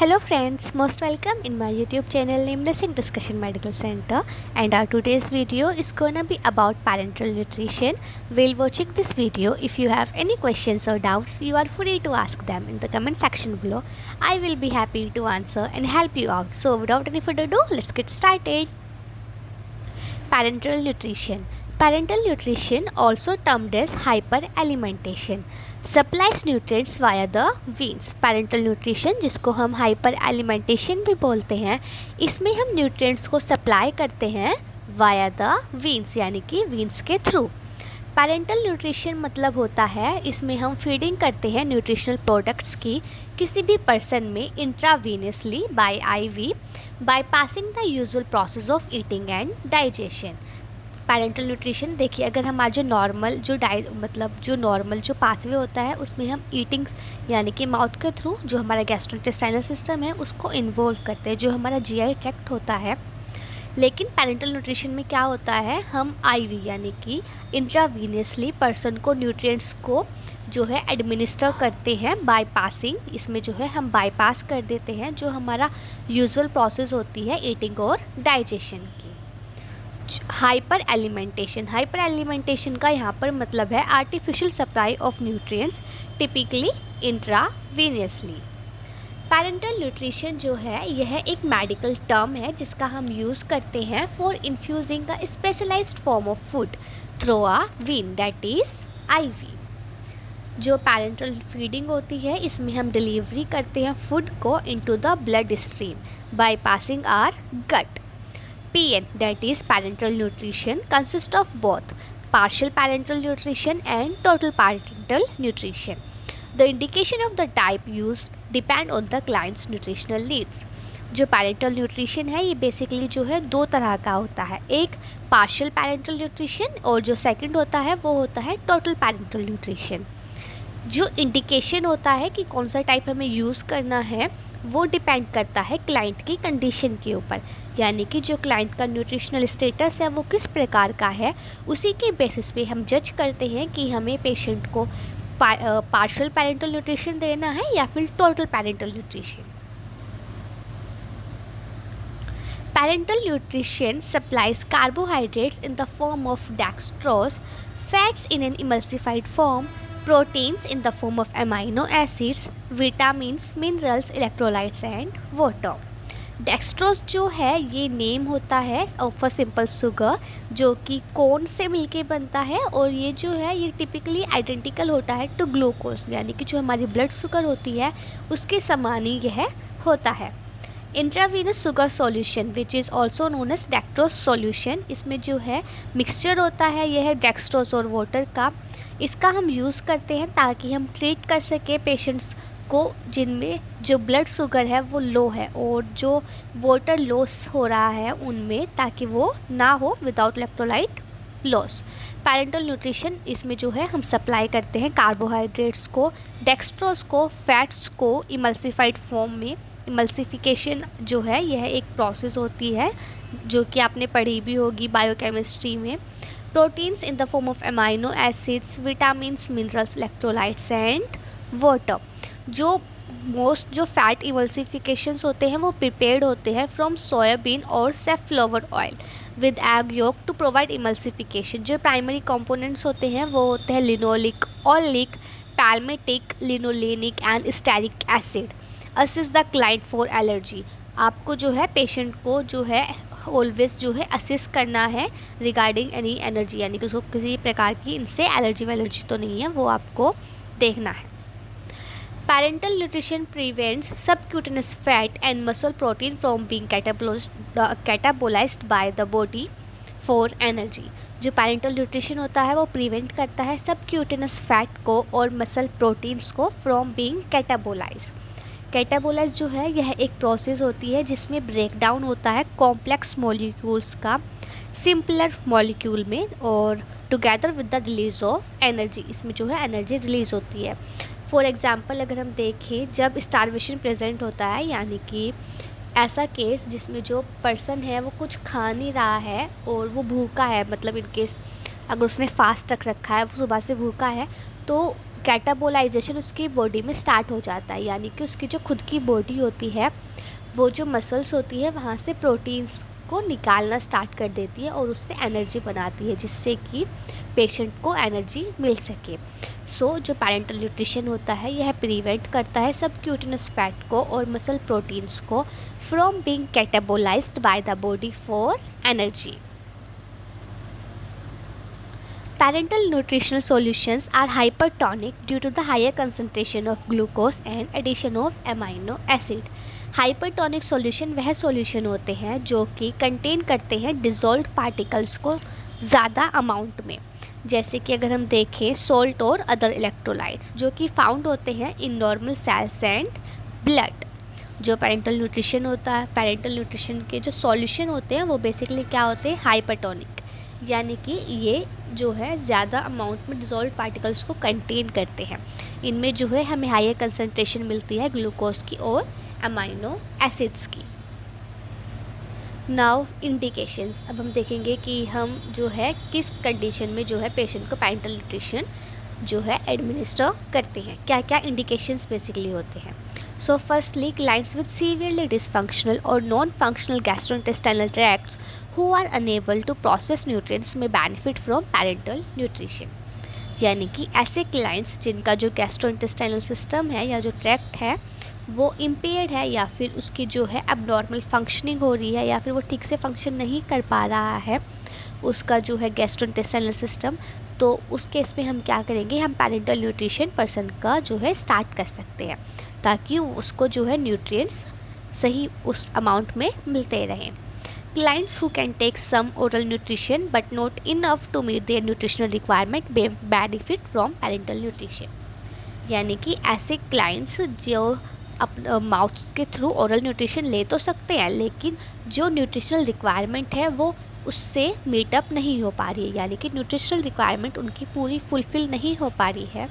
Hello friends, most welcome in my YouTube channel named Nursing Discussion Medical Center, and our today's video is gonna be about parenteral nutrition. While watching this video, if you have any questions or doubts, you are free to ask them in the comment section below. I will be happy to answer and help you out. So without any further ado, let's get started. Parenteral nutrition. Parenteral nutrition, also termed as hyperalimentation, supplies nutrients via the veins. Parental nutrition, जिसको हम hyper एलिमेंटेशन भी बोलते हैं, इसमें हम nutrients को supply करते हैं वाया द वीन्स, यानी कि वीन्स के थ्रू. पैरेंटल न्यूट्रिशन मतलब होता है इसमें हम फीडिंग करते हैं न्यूट्रिशनल प्रोडक्ट्स की किसी भी पर्सन में intravenously by IV, by passing the usual process of eating and digestion. Parental nutrition देखिए, अगर हमारा जो नॉर्मल जो पाथवे होता है उसमें हम ईटिंग यानी कि माउथ के थ्रू जो हमारा गैस्ट्रोइंटेस्टाइनल सिस्टम है उसको इन्वॉल्व करते हैं, जो हमारा जीआई ट्रैक्ट होता है. लेकिन पैरेंटल न्यूट्रिशन में क्या होता है, हम आईवी यानी कि इंट्रावीनियसली पर्सन को न्यूट्रिएंट्स को जो है एडमिनिस्टर करते हैं बाय पासिंग. इसमें जो है हम बाईपास कर देते हैं जो हमारा यूजुअल प्रोसेस होती है ईटिंग और डाइजेशन की. हाइपर एलिमेंटेशन का यहाँ पर मतलब है artificial supply of nutrients typically intravenously. Parental nutrition जो है यह एक मेडिकल टर्म है जिसका हम यूज़ करते हैं for infusing a specialised form of food through a vein, that is IV. जो पैरेंटल फीडिंग होती है इसमें हम डिलीवरी करते हैं फूड को into the blood stream by passing our gut. PN, that is parenteral nutrition, consists of both partial parenteral nutrition and total parenteral nutrition. The indication of the type used depend on the client's nutritional needs. जो parental nutrition है ये basically जो है दो तरह का होता है, एक पार्शियल पैरेंटल न्यूट्रिशन और जो सेकंड होता है वो होता है टोटल पैरेंटल न्यूट्रिशन. जो इंडिकेशन होता है कि कौन सा टाइप हमें यूज़ करना है वो डिपेंड करता है क्लाइंट की कंडीशन के ऊपर, यानी कि जो क्लाइंट का न्यूट्रिशनल स्टेटस है वो किस प्रकार का है, उसी के बेसिस पे हम जज करते हैं कि हमें पेशेंट को पार्शियल पैरेंटल न्यूट्रिशन देना है या फिर total parental nutrition. Parental nutrition supplies carbohydrates in the form of dextrose, fats in an emulsified form, proteins in the form of amino acids, vitamins, minerals, electrolytes and water. Dextrose जो है ये name होता है of a simple sugar जो कि corn से मिलके बनता है, और ये जो है ये टिपिकली आइडेंटिकल होता है टू ग्लूकोज, यानी कि जो हमारी ब्लड शुगर होती है उसके समान ही यह होता है. Intravenous sugar solution which is also known as dextrose solution, इसमें जो है मिक्सचर होता है यह डेक्सट्रोज और वाटर का. इसका हम यूज़ करते हैं ताकि हम ट्रीट कर सके पेशेंट्स को जिनमें जो ब्लड शुगर है वो लो है और जो वाटर लॉस हो रहा है उनमें, ताकि वो ना हो without electrolyte loss. Parental nutrition इसमें जो है हम सप्लाई करते हैं कार्बोहाइड्रेट्स को, डेक्सट्रोज को, फैट्स को इमल्सिफाइड फॉर्म में. इमल्सिफिकेशन जो है यह एक प्रोसेस होती है जो कि आपने पढ़ी भी होगी बायोकेमिस्ट्री में. Proteins in the form of amino acids, vitamins, minerals, electrolytes and water. जो फैट इमल्सिफिकेशंस होते हैं वो प्रिपेयर्ड होते हैं फ्रॉम सोयाबीन और safflower oil with egg yolk to provide emulsification. जो प्राइमरी कंपोनेंट्स होते हैं वो होते हैं linoleic, oleic, palmitic, linolenic and stearic acid. Assist the client for allergy. आपको जो है पेशेंट को जो है ऑलवेज जो है असिस्ट करना है रिगार्डिंग एनी एनर्जी, यानी कि उसको किसी प्रकार की इनसे एलर्जी तो नहीं है, वो आपको देखना है. Parental nutrition prevents subcutaneous fat and muscle protein from being catabolised by the body for energy. जो पैरेंटल न्यूट्रिशन होता है वो प्रिवेंट करता है सबक्यूटेनस फैट को और मसल प्रोटीन्स को फ्रॉम बीइंग कैटाबोलाइज्ड. कैटाबोलाइज जो है यह एक प्रोसेस होती है जिसमें ब्रेकडाउन होता है कॉम्प्लेक्स मॉलिक्यूल्स का सिंपलर मॉलिक्यूल में, और together with the release of energy, इसमें जो है एनर्जी रिलीज होती है. फॉर एग्जांपल अगर हम देखें जब स्टारवेशन प्रेजेंट होता है, यानी कि ऐसा केस जिसमें जो पर्सन है वो कुछ खा नहीं रहा है और वो भूखा है, मतलब इन केस अगर उसने फास्ट रख रखा है, वो सुबह से भूखा है, तो कैटाबोलाइजेशन उसकी बॉडी में स्टार्ट हो जाता है, यानी कि उसकी जो खुद की बॉडी होती है वो जो मसल्स होती है वहाँ से प्रोटीन्स को निकालना स्टार्ट कर देती है और उससे एनर्जी बनाती है, जिससे कि पेशेंट को एनर्जी मिल सके। जो पेरेंटल न्यूट्रिशन होता है यह प्रिवेंट करता है सबक्यूटेनस फैट को और मसल प्रोटीन्स को from being catabolised by the body for energy. Parental nutritional solutions are hypertonic due to the higher concentration of glucose and addition of amino acid. Hypertonic solution वह solution होते हैं जो कि contain करते हैं dissolved particles को ज़्यादा amount में, जैसे कि अगर हम देखें सॉल्ट और अदर इलेक्ट्रोलाइट्स जो कि फाउंड होते हैं in normal sales and blood. जो पेरेंटल न्यूट्रिशन होता है, पेरेंटल न्यूट्रिशन के जो सॉल्यूशन होते हैं वो बेसिकली क्या होते हैं, हाइपरटोनिक, यानी कि ये जो है ज़्यादा अमाउंट में डिज़ोल्व पार्टिकल्स को कंटेन करते हैं। इनमें जो है हमें हायर कंसनट्रेशन मिलती है ग्लूकोज की और अमाइनो एसिड्स की। नाउ इंडिकेशंस, अब हम देखेंगे कि हम जो है किस कंडीशन में जो है पेशेंट को पेरेंटल न्यूट्रिशन जो है एडमिनिस्टर करते हैं, क्या क्या इंडिकेशंस बेसिकली होते हैं। So firstly, clients with severely dysfunctional or non-functional gastrointestinal tracts who are unable to process nutrients may benefit from parental nutrition. यानी कि ऐसे क्लाइंट्स जिनका जो गैस्ट्रोइंटेस्टाइनल सिस्टम है या जो ट्रैक्ट है वो इम्पेयर्ड है या फिर उसकी जो है अबनॉर्मल फंक्शनिंग हो रही है या फिर वो ठीक से फंक्शन नहीं कर पा रहा है उसका जो है गैस्ट्रोइंटेस्टाइनल सिस्टम, तो उस केस में हम क्या करेंगे, हम पेरेंटल न्यूट्रिशन पर्सन का जो है स्टार्ट कर सकते हैं ताकि उसको जो है न्यूट्रिएंट्स सही उस अमाउंट में मिलते रहें। Clients who can take some oral nutrition but not enough to meet their nutritional requirement benefit from parental nutrition. यानी कि ऐसे क्लाइंट्स जो अपने माउथ के थ्रू ओरल न्यूट्रिशन ले तो सकते हैं लेकिन जो न्यूट्रिशनल रिक्वायरमेंट है वो उससे मीटअप नहीं हो पा रही है, यानी कि न्यूट्रिशनल रिक्वायरमेंट उनकी पूरी फुलफ़िल नहीं हो पा रही है,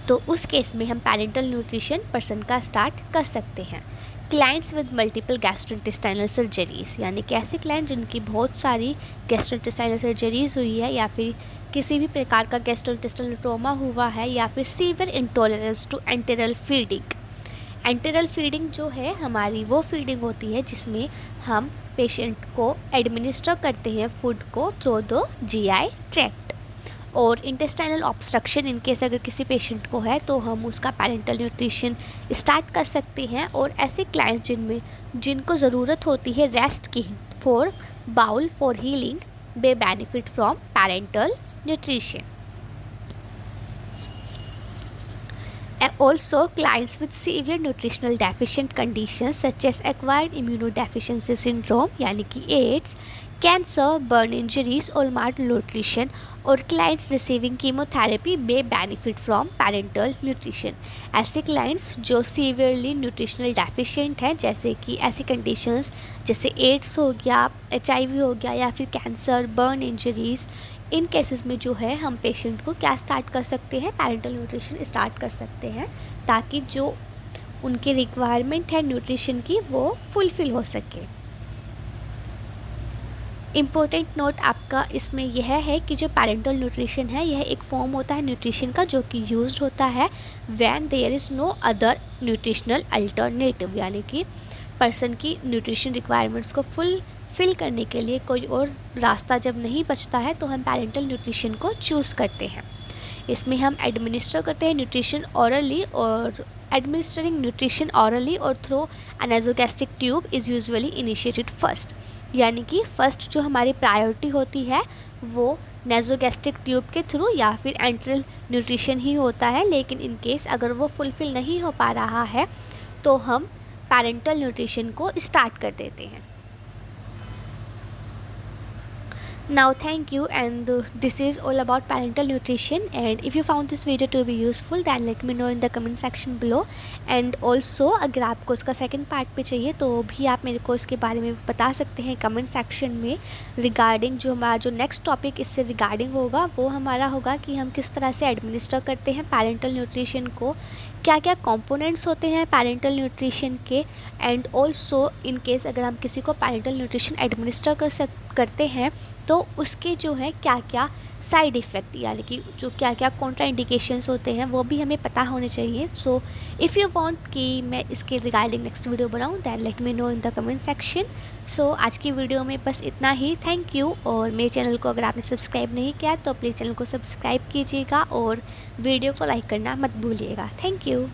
तो उस केस में हम पेरेंटल न्यूट्रिशन पर्सन का स्टार्ट कर सकते हैं। Clients with multiple gastrointestinal surgeries, यानी कि ऐसे क्लाइंट जिनकी बहुत सारी गैस्ट्रोइंटेस्टाइनल सर्जरीज हुई है या फिर किसी भी प्रकार का गैस्ट्रोइंटेस्टाइनल ट्रॉमा हुआ है या फिर severe intolerance to enteral feeding. Enteral feeding जो है हमारी वो फीडिंग होती है जिसमें हम पेशेंट को एडमिनिस्टर करते हैं फूड को थ्रू द जीआई ट्रैक्ट। और इंटेस्टाइनल ऑब्स्ट्रक्शन इन केस अगर किसी पेशेंट को है तो हम उसका पेरेंटल न्यूट्रिशन स्टार्ट कर सकते हैं। और ऐसे क्लाइंट्स जिनको ज़रूरत होती है रेस्ट की for bowel for healing they benefit from parental nutrition. Also, clients with severe nutritional deficient conditions such as acquired immunodeficiency syndrome यानी कि AIDS, cancer, burn injuries or malnutrition और clients receiving chemotherapy may benefit from parental nutrition। ऐसे clients जो severely nutritional deficient हैं, जैसे कि ऐसी conditions जैसे AIDS हो गया, HIV हो गया या फिर कैंसर, बर्न इंजरीज़, इन केसेस में जो है हम पेशेंट को क्या स्टार्ट कर सकते हैं, पेरेंटल न्यूट्रिशन स्टार्ट कर सकते हैं ताकि जो उनकी रिक्वायरमेंट है न्यूट्रिशन की वो फुलफ़िल हो सके। इम्पोर्टेंट नोट आपका इसमें यह है कि जो पेरेंटल न्यूट्रिशन है यह एक फॉर्म होता है न्यूट्रिशन का जो कि यूज्ड होता है when there is no other nutritional alternative, यानी कि पर्सन की न्यूट्रिशन रिक्वायरमेंट्स को फिल करने के लिए कोई और रास्ता जब नहीं बचता है तो हम पेरेंटल न्यूट्रिशन को चूज़ करते हैं। इसमें हम एडमिनिस्टर करते हैं न्यूट्रिशन ऑरली और एडमिनिस्टरिंग न्यूट्रिशन ऑरली और through a nasogastric tube is usually initiated first, यानी कि फ़र्स्ट जो हमारी प्रायोरिटी होती है वो नेजोगैस्ट्रिक ट्यूब के थ्रू या फिर एंट्रल न्यूट्रिशन ही होता है। लेकिन इन केस अगर वो फुलफ़िल नहीं हो पा रहा है तो हम पेरेंटल न्यूट्रिशन को स्टार्ट कर देते हैं। Now thank you, and this is all about parental nutrition, and if you found this video to be useful then let me know in the comment section below, and also अगर आपको इसका second part पे चाहिए तो भी आप मेरे को इसके बारे में बता सकते हैं कमेंट सेक्शन में रिगार्डिंग जो हमारा जो नेक्स्ट टॉपिक इससे रिगार्डिंग होगा वो हमारा होगा कि हम किस तरह से एडमिनिस्टर करते हैं पेरेंटल न्यूट्रिशन को, क्या क्या कंपोनेंट्स होते हैं पेरेंटल न्यूट्रिशन के, एंड ऑल्सो इन केस अगर हम किसी को पेरेंटल न्यूट्रिशन एडमिनिस्टर करते हैं तो उसके जो है क्या क्या साइड इफ़ेक्ट यानी कि जो क्या क्या कॉन्ट्रा इंडिकेशंस होते हैं वो भी हमें पता होने चाहिए। सो इफ़ यू वांट कि मैं इसके रिगार्डिंग नेक्स्ट वीडियो बनाऊं then let me know in the comment section. So आज की वीडियो में बस इतना ही। Thank you. और मेरे चैनल को अगर आपने सब्सक्राइब नहीं किया तो प्लीज़ चैनल को सब्सक्राइब कीजिएगा और वीडियो को लाइक करना मत भूलिएगा। Thank you.